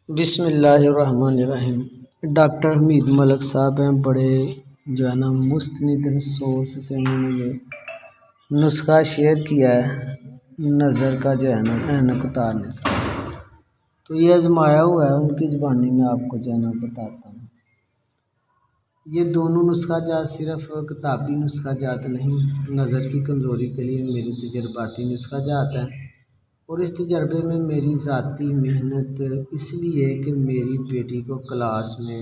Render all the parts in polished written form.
بسم اللہ الرحمن الرحیم۔ ڈاکٹر حمید ملک صاحب ہیں، بڑے جو ہے نا مستند سورس سے انہوں نے یہ نسخہ شیئر کیا ہے نظر کا جو ہے نا اینک اتارنے کا، تو یہ آزمایا ہوا ہے، ان کی زبانی میں آپ کو جو ہے نا بتاتا ہوں۔ یہ دونوں نسخہ جات صرف کتابی نسخہ جات نہیں، نظر کی کمزوری کے لیے میری تجرباتی نسخہ جات ہیں، اور اس تجربے میں میری ذاتی محنت اس لیے کہ میری بیٹی کو کلاس میں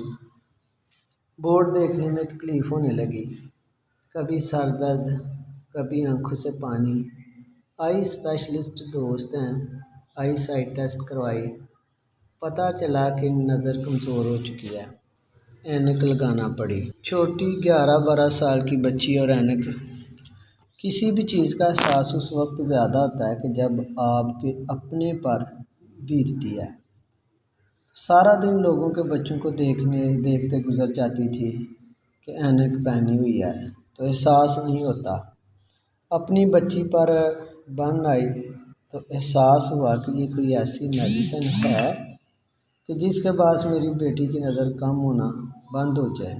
بورڈ دیکھنے میں تکلیف ہونے لگی، کبھی سر درد، کبھی آنکھوں سے پانی۔ آئی اسپیشلسٹ دوست ہیں، آئی سائٹ ٹیسٹ کروائی، پتہ چلا کہ نظر کمزور ہو چکی ہے، اینک لگانا پڑی۔ چھوٹی 11-12 سال کی بچی اور اینک، کسی بھی چیز کا احساس اس وقت زیادہ ہوتا ہے کہ جب آپ کے اپنے پر بیتتی ہے۔ سارا دن لوگوں کے بچوں کو دیکھتے گزر جاتی تھی کہ اینک پہنی ہوئی ہے تو احساس نہیں ہوتا۔ اپنی بچی پر بن آئی تو احساس ہوا کہ یہ کوئی ایسی میڈیسن ہے کہ جس کے باعث میری بیٹی کی نظر کم ہونا بند ہو جائے،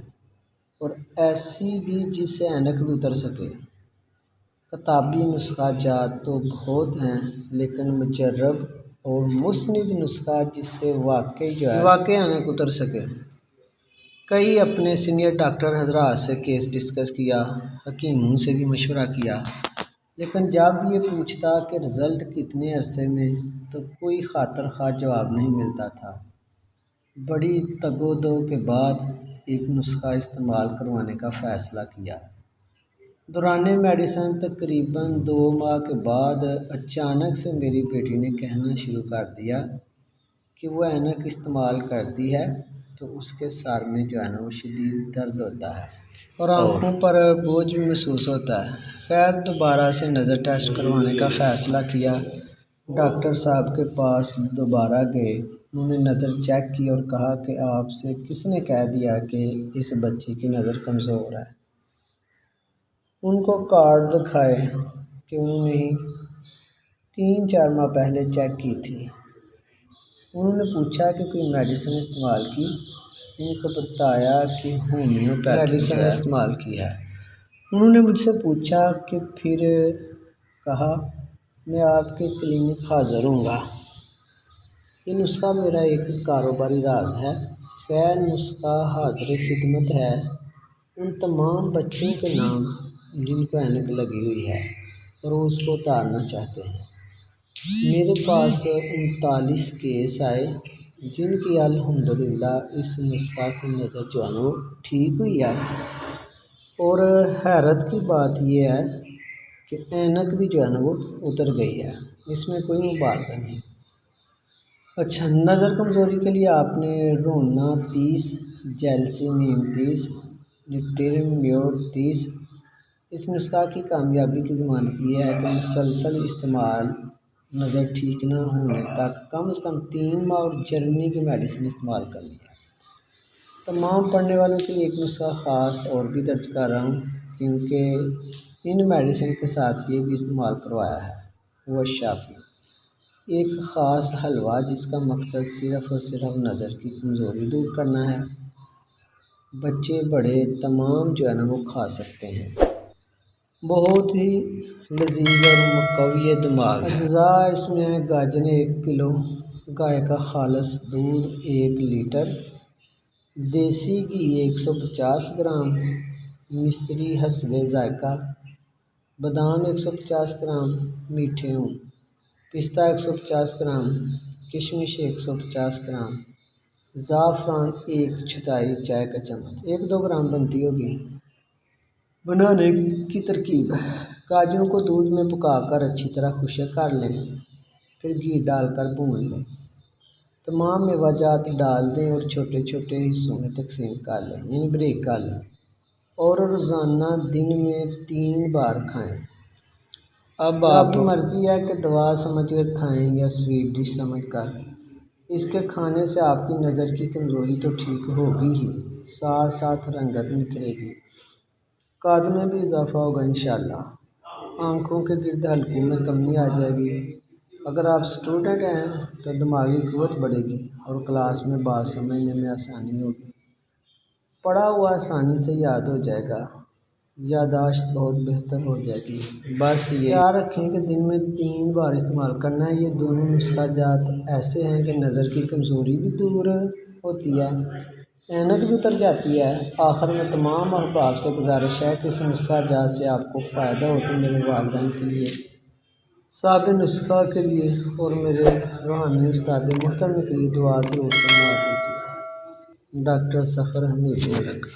اور ایسی بھی جس سے اینک بھی اتر سکے۔ کتابی نسخہ جات تو بہت ہیں، لیکن مجرب اور مستند نسخہ جس سے واقعی اینک اتر سکے۔ کئی اپنے سینئر ڈاکٹر حضرات سے کیس ڈسکس کیا، حکیموں سے بھی مشورہ کیا، لیکن جب یہ پوچھتا کہ رزلٹ کتنے عرصے میں تو کوئی خاطر خواہ جواب نہیں ملتا تھا۔ بڑی تگ و دو کے بعد ایک نسخہ استعمال کروانے کا فیصلہ کیا۔ دوران میڈیسن تقریباً 2 ماہ کے بعد اچانک سے میری بیٹی نے کہنا شروع کر دیا کہ وہ اینک استعمال کرتی ہے تو اس کے سر میں جو ہے نا وہ شدید درد ہوتا ہے اور آنکھوں پر بوجھ بھی محسوس ہوتا ہے۔ خیر دوبارہ سے نظر ٹیسٹ کروانے کا فیصلہ کیا۔ ڈاکٹر صاحب کے پاس دوبارہ گئے، انہوں نے نظر چیک کی اور کہا کہ آپ سے کس نے کہہ دیا کہ اس بچی کی نظر کمزور ہے؟ ان کو کارڈ دکھائے کہ انہوں نے 3-4 ماہ پہلے چیک کی تھی۔ انہوں نے پوچھا کہ کوئی میڈیسن استعمال کی؟ ان کو بتایا کہ ہومیوپیتھی میڈیسن استعمال کی ہے۔ انہوں نے مجھ سے پوچھا کہ پھر کہا میں آپ کے کلینک حاضر ہوں گا۔ یہ نسخہ میرا ایک کاروباری راز ہے۔ خیر نسخہ حاضر خدمت ہے ان تمام بچوں کے نام جن کو اینک لگی ہوئی ہے اور وہ اس کو اتارنا چاہتے ہیں۔ میرے پاس 39 کیس آئے جن کی الحمدللہ اس نسخہ سے نظر جو ہے وہ ٹھیک ہوئی ہے، اور حیرت کی بات یہ ہے کہ اینک بھی جو ہے نا وہ اتر گئی ہے، اس میں کوئی مبالغہ نہیں۔ اچھا، نظر کمزوری کے لیے آپ نے رونا 30، جیلسی نیم 30، نیپٹیرمیور 30۔ اس نسخہ کی کامیابی کی ضمانت یہ ہے کہ مسلسل استعمال نظر ٹھیک نہ ہونے تک کم از کم 3 ماہ اور جرمنی کی میڈیسن استعمال کرنی ہے۔ تمام پڑھنے والوں کے لیے ایک نسخہ خاص اور بھی درج کر رہا ہوں کیونکہ ان میڈیسن کے ساتھ یہ بھی استعمال کروایا ہے، وہ شافی، ایک خاص حلوہ جس کا مقصد صرف اور صرف نظر کی کمزوری دور کرنا ہے۔ بچے بڑے تمام جو ہے نا وہ کھا سکتے ہیں، بہت ہی لذیذ اور مقوی دماغ ہے۔ اجزاء اس میں ہیں: گاجریں 1 کلو، گائے کا خالص دودھ 1 لیٹر، دیسی گھی 150 گرام، مصری حسب ذائقہ، بادام 150 گرام میٹھے ہوں، پستہ 150 گرام، کشمش 150 گرام، زعفران 1/4 چائے کا چمچ، 1-2 گرام بنتی ہوگی۔ بنانے کی ترکیب: کاجو کو دودھ میں پکا کر اچھی طرح خشک کر لیں، پھر گھی ڈال کر بھون لیں، تمام میوہ جات ڈال دیں اور چھوٹے چھوٹے حصوں میں تقسیم کر لیں، یعنی بریک کر لیں، اور روزانہ دن میں 3 بار کھائیں۔ اب آپ کی مرضی ہے کہ دوا سمجھ کر کھائیں یا سویٹ ڈش سمجھ کر۔ اس کے کھانے سے آپ کی نظر کی کمزوری تو ٹھیک ہوگی ہی، ساتھ ساتھ رنگت نکھرے گی، قد میں بھی اضافہ ہوگا انشاءاللہ، آنکھوں کے گرد حلقوں میں کمی آ جائے گی، اگر آپ اسٹوڈنٹ ہیں تو دماغی قوت بڑھے گی اور کلاس میں بات سمجھنے میں آسانی ہوگی۔ پڑھا ہوا آسانی سے یاد ہو جائے گا، یادداشت بہت بہتر ہو جائے گی۔ بس یہ خیال رکھیں کہ دن میں 3 بار استعمال کرنا ہے۔ یہ دونوں نسخہ جات ایسے ہیں کہ نظر کی کمزوری بھی دور ہوتی ہے، اینک بھی اتر جاتی ہے۔ آخر میں تمام احباب سے گزارش ہے کہ اس نسخہ جات سے آپ کو فائدہ ہو تو میرے والدین کے لیے، صاحب نسخہ کے لیے اور میرے روحانی استاد محترم کے لیے دعا ضرور فرما دیجیے۔ ڈاکٹر ظفر حمید ملک۔